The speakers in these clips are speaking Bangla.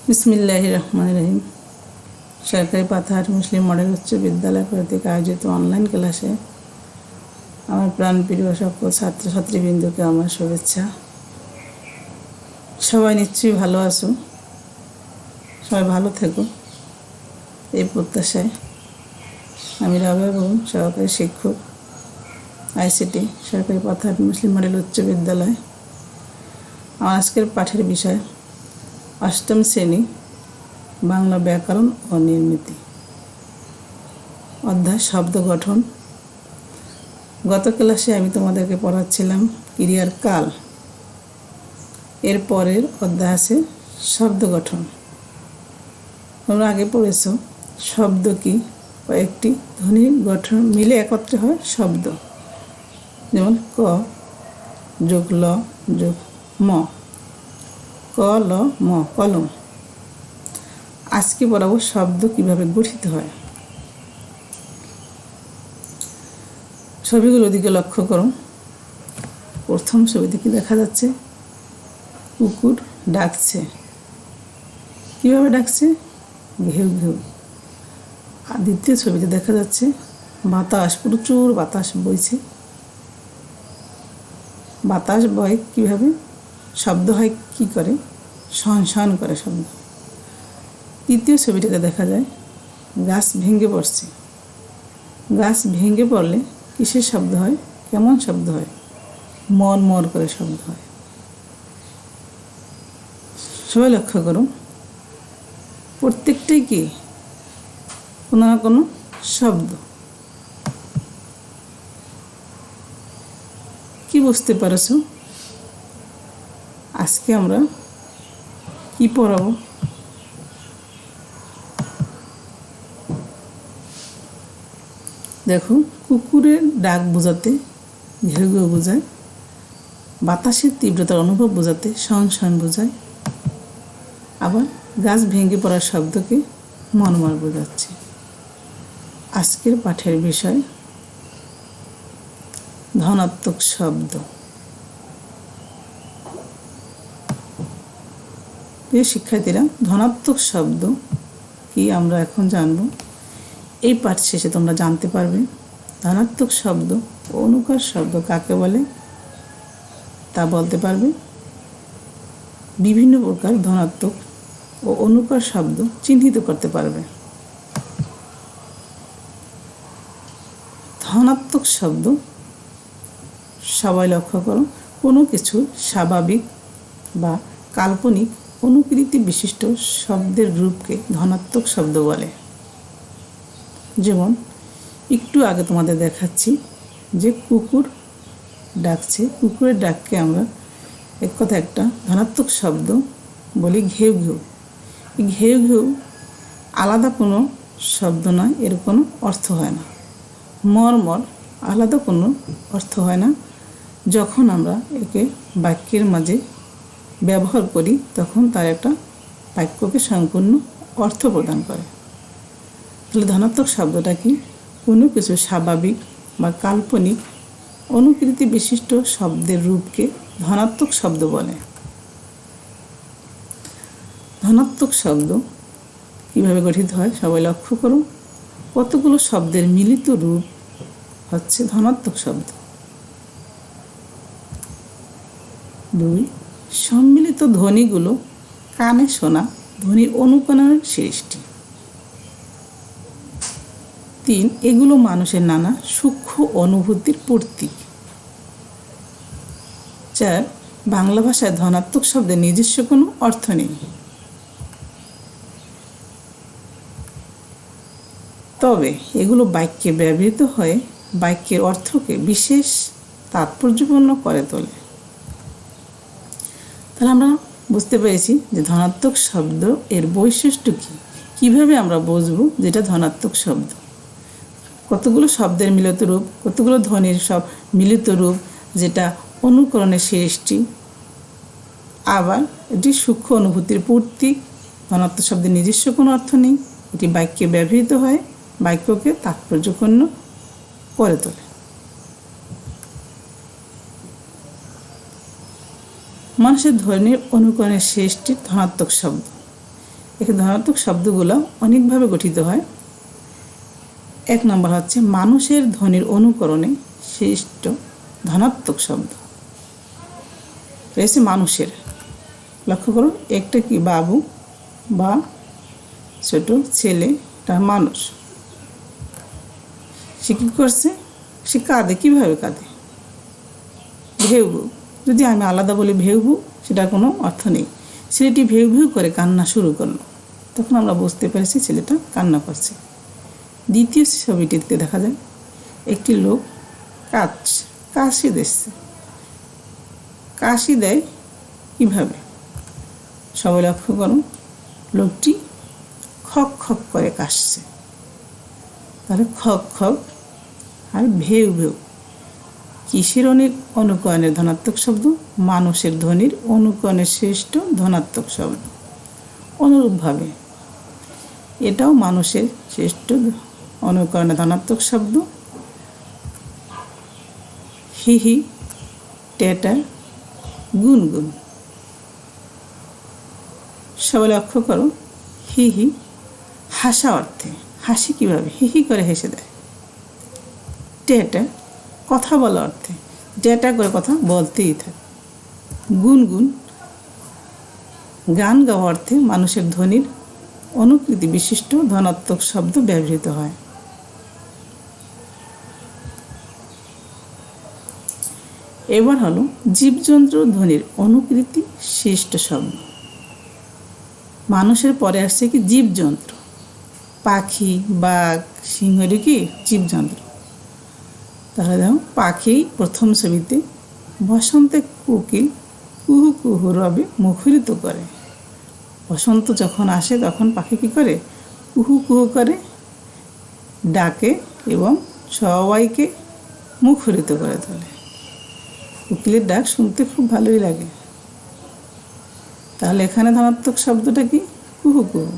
বিসমিল্লাহির রহমানির রহিম। সরকারি পাথার মুসলিম মডেল উচ্চ বিদ্যালয় কর্তৃক আয়োজিত অনলাইন ক্লাসে আমার প্রাণপ্রিয় সকল ছাত্রছাত্রীবৃন্দকে আমার শুভেচ্ছা। সবাই নিশ্চয়ই ভালো আছো, সবাই ভালো থেকো এই প্রত্যাশায় আমি রাবেয়া বেগম, সহকারী শিক্ষক, ICT, সরকারি পাথার মুসলিম মডেল উচ্চ বিদ্যালয়। আমার আজকের পাঠের বিষয় অষ্টম শ্রেণী বাংলা ব্যাকরণ ও নির্মিতি, অধ্যায় শব্দ গঠন। গত ক্লাসে আমি তোমাদেরকে পড়াচ্ছিলাম ক্রিয়ার কাল। এর পরের অধ্যায় আছে শব্দ গঠন। তোমরা আগে পড়েছ শব্দ কি, কয়েকটি ধ্বনির গঠন মিলে একত্রে হয় শব্দ, যেমন ক যোগ ল যোগ ম, ক ল ম, কলম। আজকে পড়াবো শব্দ কিভাবে গঠিত হয়। ছবিগুলোর দিকে লক্ষ্য করো। প্রথম ছবিতে কি দেখা যাচ্ছে? কুকুর ডাকছে। কিভাবে ডাকছে? ঘেউ ঘেউ। আর দ্বিতীয় ছবিতে দেখা যাচ্ছে বাতাস, প্রচুর বাতাস বইছে। বাতাস বয় কিভাবে? শব্দ হয় কি করে? শন শন করে শব্দ। তৃতীয় ছবিটাতে দেখা যায় গাছ ভেঙে পড়ছে। গাছ ভেঙে পড়লে কিসের শব্দ হয়? কেমন শব্দ হয়? মর মর করে শব্দ হয়। সবাই লক্ষ্য করো, প্রত্যেকটাই কি কোনো না কোনো শব্দ। কি বুঝতে পারছ? আজকে আমরা কি পড়াবো? দেখো, কুকুরের ডাক বোঝাতে ঘেউ ঘেউ বোঝায়, বাতাসের তীব্রতার অনুভব বোঝাতে শন শন বোঝায়, আবার গাছ ভেঙে পড়ার শব্দকে মর্মর বোঝাচ্ছে। আজকের পাঠের বিষয় ধনাত্মক শব্দ। প্রিয় শিক্ষার্থীরা, ধনাত্মক শব্দ কি আমরা এখন জানব। এই পাঠ শেষে তোমরা জানতে পারবে ধনাত্মক শব্দ ও অনুকার শব্দ কাকে বলে, তা বলতে পারবে। বিভিন্ন প্রকার ধনাত্মক ও অনুকার শব্দ চিহ্নিত করতে পারবে। ধনাত্মক শব্দ, সবাই লক্ষ্য করো, কোনো কিছু স্বাভাবিক বা কাল্পনিক অনুকৃতি বিশিষ্ট শব্দের রূপকে ধনাত্মক শব্দ বলে। যেমন একটু আগে তোমাদের দেখাচ্ছি যে কুকুর ডাকছে। কুকুরের ডাককে আমরা এক কথা একটা ধনাত্মক শব্দ বলি ঘেউ ঘেউ। ঘেউ ঘেউ আলাদা কোনো শব্দ নয়, এর কোনো অর্থ হয় না। মর মর আলাদা কোনো অর্থ হয় না। যখন আমরা একে বাক্যের মাঝে ব্যবহার করি তখন তার একটা বাক্যকে সম্পূর্ণ অর্থ প্রদান করে। তাহলে ধনাত্মক শব্দটা কি? কোনো কিছু স্বাভাবিক বা কাল্পনিক অনুকৃতি বিশিষ্ট শব্দের রূপকে ধনাত্মক শব্দ বলে। ধনাত্মক শব্দ কিভাবে গঠিত হয় সবাই লক্ষ্য করো। কতগুলো শব্দের মিলিত রূপ হচ্ছে ধনাত্মক শব্দ। 2, সম্মিলিত ধ্বনিগুলো কানে শোনা ধ্বনির অনুকরণের সৃষ্টি। 3, এগুলো মানুষের নানা সূক্ষ্ম অনুভূতির প্রতীক। 4, বাংলা ভাষায় ধনাত্মক শব্দের নিজস্ব কোনো অর্থ নেই, তবে এগুলো বাক্যে ব্যবহৃত হয়ে বাক্যের অর্থকে বিশেষ তাৎপর্যপূর্ণ করে তোলে। তাহলে আমরা বুঝতে পেরেছি যে ধনাত্মক শব্দ এর বৈশিষ্ট্য কী, কীভাবে আমরা বুঝব যেটা ধনাত্মক শব্দ। কতগুলো শব্দের মিলিত রূপ, কতগুলো ধ্বনির সব মিলিত রূপ যেটা অনুকরণের সৃষ্টি, আবার এটি সূক্ষ্ম অনুভূতির প্রতীক। ধনাত্মক শব্দের নিজস্ব কোনো অর্থ নেই, এটি বাক্যে ব্যবহৃত হয়, বাক্যকে তাৎপর্যপূর্ণ করে তোলে। মানুষের ধ্বনির অনুকরণের সৃষ্টি ধনাত্মক শব্দ। এখানে ধনাত্মক শব্দগুলো অনেকভাবে গঠিত হয়। 1 নম্বর হচ্ছে মানুষের ধ্বনির অনুকরণে সৃষ্ট ধনাত্মক শব্দ। রয়েছে মানুষের, লক্ষ্য করো একটা কি বাবু বা ছোট ছেলে, তার মানুষ, সে কী করছে, সে কাঁদে। কীভাবে কাঁদে? ভেউ ভেউ। যদি আমি আলাদা বলি ভেউ ভেউ, সেটার কোনো অর্থ নেই। ছেলেটি ভেউ ভেউ করে কান্না শুরু করলো, তখন আমরা বুঝতে পেরেছি ছেলেটা কান্না করছে। দ্বিতীয় ছবিটিতে দেখা যায় একটি লোক কাশি দিচ্ছে। কাশি দেয় কীভাবে? সবাই লক্ষ্য করুন, লোকটি খক খক করে কাশছে। তাহলে খক খক আর ভেউ ভেউ কিসের অনুকরণের ধনাত্মক শব্দ? মানুষের ধ্বনির অনুকরণের শ্রেষ্ঠ ধনাত্মক শব্দ। অনুরূপভাবে এটাও মানুষের শ্রেষ্ঠ অনুকরণের ধনাত্মক শব্দ। হি হি, টেটা, গুনগুন। সবাই লক্ষ্য করো, হি হি হাসা অর্থে, হাসি কীভাবে? হি হি করে হেসে দেয়। টেটা কথা বলা অর্থে, টেটা করে কথা বলতেই থাকে। গুনগুন গান গাওয়া অর্থে মানুষের ধ্বনির অনুকৃতি বিশিষ্ট ধনাত্মক শব্দ ব্যবহৃত হয়। এবার হলো জীবজন্তু ধ্বনির অনুকৃতি সৃষ্ট শব্দ। মানুষের পরে আসছে কি জীবজন্তু, পাখি, বাঘ, সিংহ, কি জীবজন্তু। তাহলে দেখো পাখি প্রথম ছবিতে বসন্তে কোকিল কুহু কুহু রবে মুখরিত করে। বসন্ত যখন আসে তখন পাখি কী করে? কুহু কুহু করে ডাকে এবং সবাইকে মুখরিত করে তোলে। কোকিলের ডাক শুনতে খুব ভালোই লাগে। তাহলে এখানে ধনাত্মক শব্দটা কি? কুহু কুহু।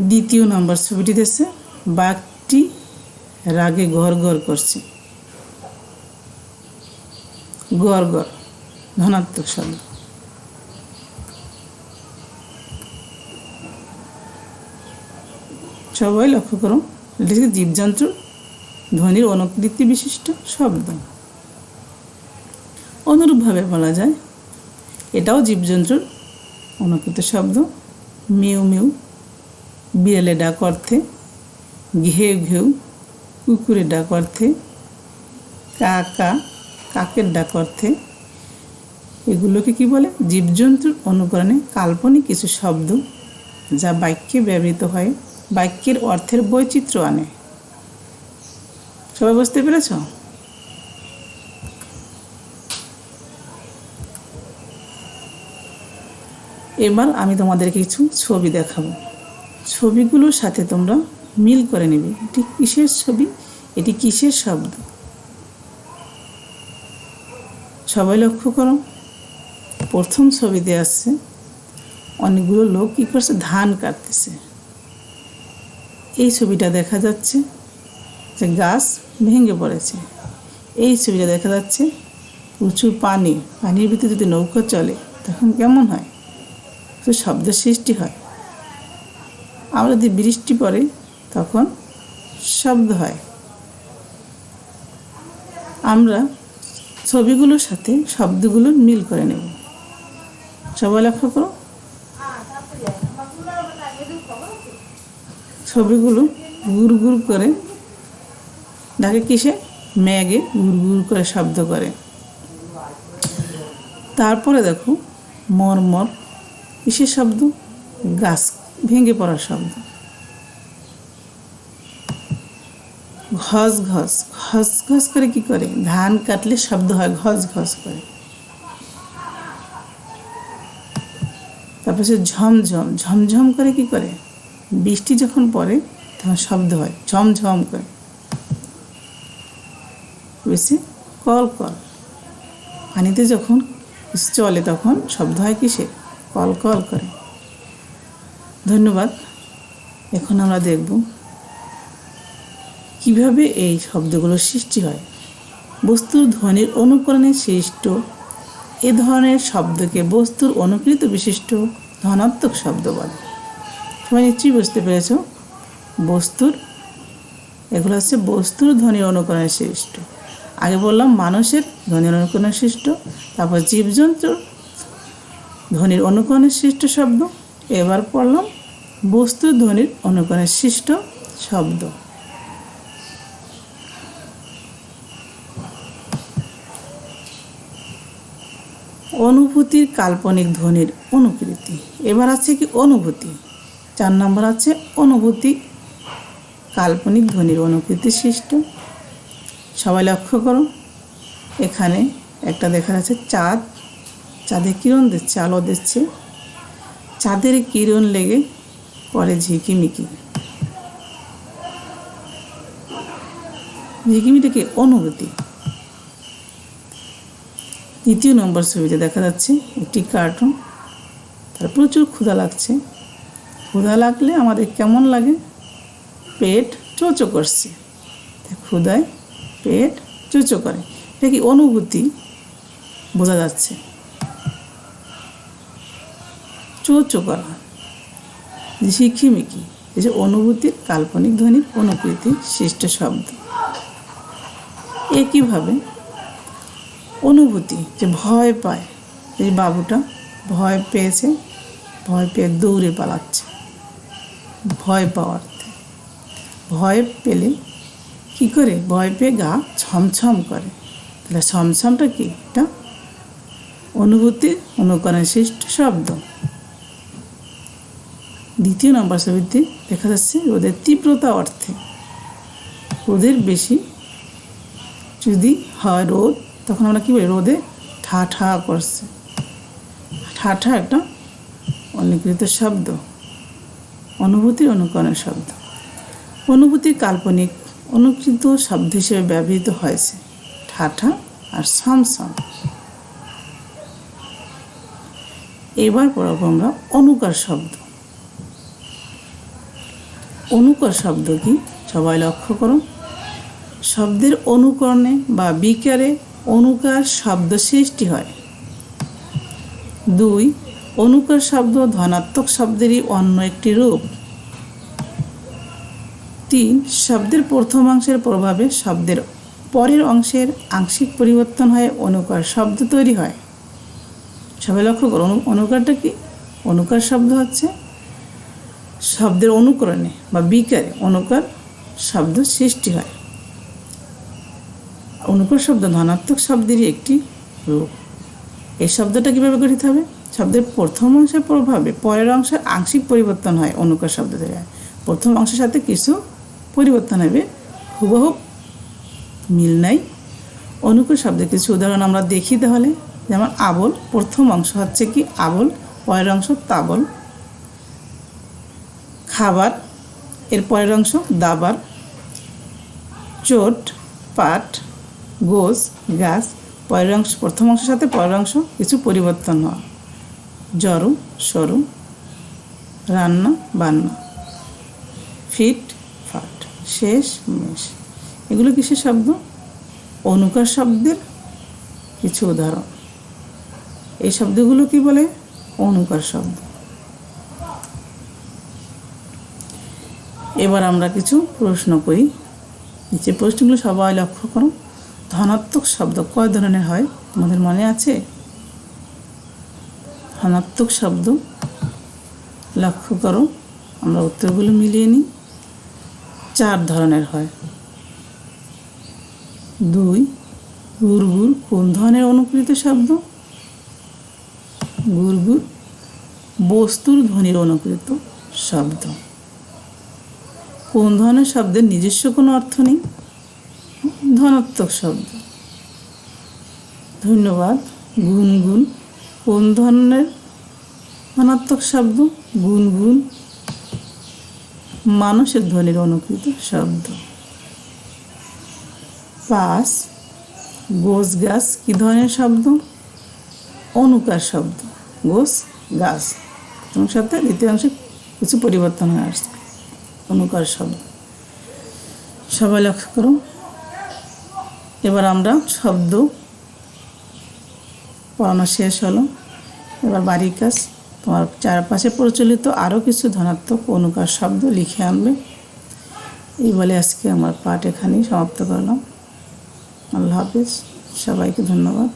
দ্বিতীয় নম্বর ছবিটি দেখছে বাঘটি রাগে গড় গড় করছে। গড় গড় ধনাত্মক শব্দ। সবাই লক্ষ্য করো, এটা হচ্ছে জীবজন্তুর ধ্বনির অনুকৃতি বিশিষ্ট শব্দ। অনুরূপভাবে বলা যায় এটাও জীবজন্তুর অনুকৃত শব্দ। মিউ মিউ বিড়ালে ডাক অর্থে, ঘেউ ঘেউ কুকুরের ডাক অর্থে, কা কা কাকের ডাক অর্থে। এগুলোকে কি বলে? জীবজন্তুর অনুকরণে কাল্পনিক কিছু শব্দ যা বাক্যে ব্যবহৃত হয়, বাক্যের অর্থের বৈচিত্র্য আনে। সবাই বুঝতে পেরেছ? এবার আমি তোমাদের কিছু ছবি দেখাবো। ছবিগুলোর সাথে তোমরা মিল করে নেবে, এটি কিসের ছবি, এটি কিসের শব্দ। সবাই লক্ষ্য করো, প্রথম ছবিতে আসছে অনেকগুলো লোক কী করছে? ধান কাটতেছে। এই ছবিটা দেখা যাচ্ছে যে গাছ ভেঙে পড়েছে। এই ছবিটা দেখা যাচ্ছে প্রচুর পানি, পানির ভিতরে যদি নৌকা চলে তখন কেমন হয়? তো শব্দের সৃষ্টি হয়। আমরা যদি বৃষ্টি পড়ে তখন শব্দ হয়। আমরা ছবিগুলোর সাথে শব্দগুলো মিল করে নেব। সবাই লক্ষ্য করো, ছবিগুলো গুড় গুড় করে ডাকে কিসে? মেঘে গুড় গুড় করে শব্দ করে। তারপরে দেখো মরমর কিসের শব্দ? গাছ ভেঙে পড়ার শব্দ। ঘস ঘস ঘস ঘস করে কি করে? ধান কাটলে শব্দ হয় ঘস ঘস করে। তারপর সে ঝমঝম ঝমঝম করে কি করে? বৃষ্টি যখন পড়ে তখন শব্দ হয় ঝমঝম করে। বেশি কল কল, পানিতে যখন চলে তখন শব্দ হয় কিসে? কল কল করে। ধন্যবাদ। এখন আমরা দেখব কিভাবে এই শব্দগুলোর সৃষ্টি হয়। বস্তুর ধ্বনির অনুকরণে সৃষ্ট এ ধরনের শব্দকে বস্তুর অনুকৃত বিশিষ্ট ধনাত্মক শব্দ বলে। সবাই নিশ্চয়ই বুঝতে পেরেছ। বস্তুর এগুলো হচ্ছে বস্তুর ধ্বনির অনুকরণে সৃষ্ট। আগে বললাম মানুষের ধ্বনির অনুকরণে সৃষ্ট, তারপর জীবজন্তুর ধ্বনির অনুকরণে সৃষ্ট শব্দ, এবার পড়লাম বস্তুর ধ্বনির অনুকরণে সৃষ্ট শব্দ। অনুভূতির কাল্পনিক ধ্বনির অনুকৃতি। এবার আছে কি অনুভূতি। 4 নম্বর আছে অনুভূতি কাল্পনিক ধ্বনির অনুকৃতি সৃষ্ট। সবাই লক্ষ্য করো, এখানে একটা দেখা যাচ্ছে চাঁদ, চাঁদে কিরণ দিচ্ছে, আলো দিচ্ছে, চাঁদের কিরণ লেগে পরে ঝিকিমিকি। ঝিকিমিকি কি অনুভূতি। 2 নম্বর ছবিতে দেখা যাচ্ছে একটি কার্টুন, তার প্রচুর ক্ষুধা লাগছে। ক্ষুধা লাগলে আমাদের কেমন লাগে? পেট চোচো করছে, ক্ষুধায় পেট চোচো করে। এটা কি অনুভূতি বোঝা যাচ্ছে, চোচো করা, ঝিকিমিকি, এই যে অনুভূতির কাল্পনিক ধ্বনির অনুকৃতি সৃষ্ট শব্দ। একইভাবে অনুভূতি যে ভয় পায়, এই বাবুটা ভয় পেয়েছে, ভয় পেয়ে দৌড়ে পালাচ্ছে, ভয় পাওয়ার। ভয় পেলে কি করে? ভয় পেয়ে গা ছমছম করে। তাহলে ছমছমটা কি? এটা অনুভূতির অনুকরণে সৃষ্ট শব্দ। 2 নম্বর ছবিতে দেখা যাচ্ছে রোদের তীব্রতা অর্থে। রোদের বেশি যদি হয় রোদ, তখন আমরা কী বলি? রোদে ঠা ঠা করছে। ঠা ঠা একটা অনুকৃত শব্দ, অনুভূতির অনুকরণের শব্দ। অনুভূতির কাল্পনিক অনুকৃত শব্দ হিসেবে ব্যবহৃত হয়েছে ঠাঠা আর ছমছম। এবার পড়াবো আমরা অনুকার শব্দ। অনুকার শব্দ কি? সবাই লক্ষ্য করো। শব্দের অনুকরণে বা বিকারে অনুকার শব্দ সৃষ্টি হয়। 2, অনুকার শব্দ ধনাত্মক শব্দেরই অন্য একটি রূপ। 3, শব্দের প্রথমাংশের প্রভাবে শব্দের পরের অংশের আংশিক পরিবর্তন হয়ে অনুকার শব্দ তৈরি হয়। সবাই লক্ষ্য করো, অনুকারটা কি? অনুকার শব্দ হচ্ছে শব্দের অনুকরণে বা বিকারে অনুকার শব্দ সৃষ্টি হয়। অনুকার শব্দ ধনাত্মক শব্দেরই একটি রূপ। এই শব্দটা কীভাবে গঠিত হবে? শব্দের প্রথম অংশের প্রভাবে পরের অংশের আংশিক পরিবর্তন হয়, অনুকার শব্দ তৈরি হয়। প্রথম অংশের সাথে কিছু পরিবর্তন হবে, হুবহু মিল নাই। অনুকূল শব্দের কিছু উদাহরণ আমরা দেখি তাহলে। যেমন আবল, প্রথম অংশ হচ্ছে কি আবল, পরের অংশ তাবল। খাবার, এর পরের অংশ দাবার। চোট, পাট, গোছ, গাছ, পরের অংশ প্রথম অংশের সাথে পরের অংশ কিছু পরিবর্তন হওয়া। জড়ো, সরু, রান্না, বান্না। ফিট, ফাট, শেষ, মেষ। এগুলো কিসের শব্দ? অনুকার শব্দের কিছু উদাহরণ। এই শব্দগুলো কি বলে? অনুকার শব্দ। এবার আমরা কিছু প্রশ্ন করি। নিচে প্রশ্নগুলো সবাই লক্ষ্য করো। ধনাত্মক শব্দ কয় ধরনের হয় তোমাদের মনে আছে? ধনাত্মক শব্দ লক্ষ্য করো, আমরা উত্তরগুলো মিলিয়ে নিই। 4 ধরনের হয়। 2, গুড়গুড় কোন ধরনের অনুকৃত শব্দ? গুড়গুড় বস্তুর ধ্বনির অনুকৃত শব্দ। কোন ধরনের শব্দের নিজস্ব কোনো অর্থ নেই? ধনাত্মক শব্দ। ধন্যবাদ। গুনগুন কোন ধরনের ধনাত্মক শব্দ? গুনগুন মানুষের ধ্বনির অনুকৃত শব্দ। পাস, গোছ গাছ কি ধরনের শব্দ? অনুকার শব্দ। গোছ গাছ, প্রথম সাথে দ্বিতীয় অংশে কিছু পরিবর্তন হয়ে আসছে, অনুকার শব্দ। সবাই লক্ষ্য করো। এবার আমরা শব্দ পড়ানো শেষ হলো, এবার বাড়ির কাজ। তোমার চারপাশে প্রচলিত আরও কিছু ধনাত্মক অনুকার শব্দ লিখে আনবে। এই বলে আজকে আমার পাঠ এখানেই সমাপ্ত করলাম। আল্লাহ হাফেজ, সবাইকে ধন্যবাদ।